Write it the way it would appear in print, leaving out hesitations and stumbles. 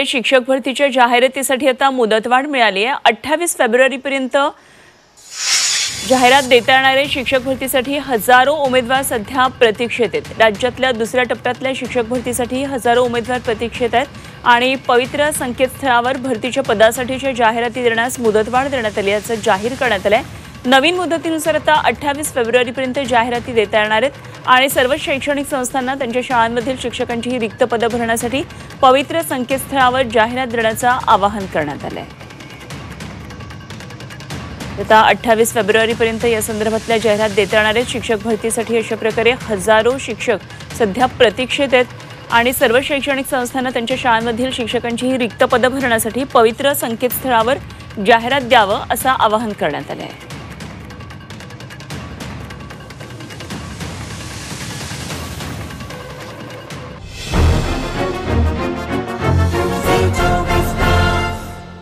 शिक्षक भरतीच्या जाहिरातीसाठी आता मुदतवाढ मिळाली आहे। 28 फेब्रुवारीपर्यंत जाहिरात देता येणारे शिक्षक भरतीसाठी हजारो उमेदवार सध्या प्रतीक्षेत आहेत। राज्यातल्या दुसऱ्या टप्प्यातल्या शिक्षक भरतीसाठी हजारो उमेदवार प्रतीक्षेत आहेत आणि पवित्र संकेतस्थळावर भरतीच्या पदासाठीच्या जाहिराती देण्यास मुदतवाढ देण्यात आली असं जाहीर करण्यात आलंय। नवीन मुदतीनुसार आता 28 फेब्रुवारीपर्यंत जाहिराती देता येणार आहेत आणि सर्व शैक्षणिक संस्थांना त्यांच्या शाळांमधील शिक्षकांची ही रिक्त पदं भरण्यासाठी पवित्र संकेतस्थळावर जाहिरात देण्याचं आवाहन करण्यात आलंय। आता 28 फेब्रुवारीपर्यंत या संदर्भातल्या जाहिरात देता येणार आहेत। शिक्षक भरतीसाठी अशा प्रकारे हजारो शिक्षक सध्या प्रतीक्षेत आहेत आणि सर्व शैक्षणिक संस्थांना त्यांच्या शाळांमधील शिक्षकांची ही रिक्त पदं भरण्यासाठी पवित्र संकेतस्थळावर जाहिरात द्यावं असं आवाहन करण्यात आलं आहे।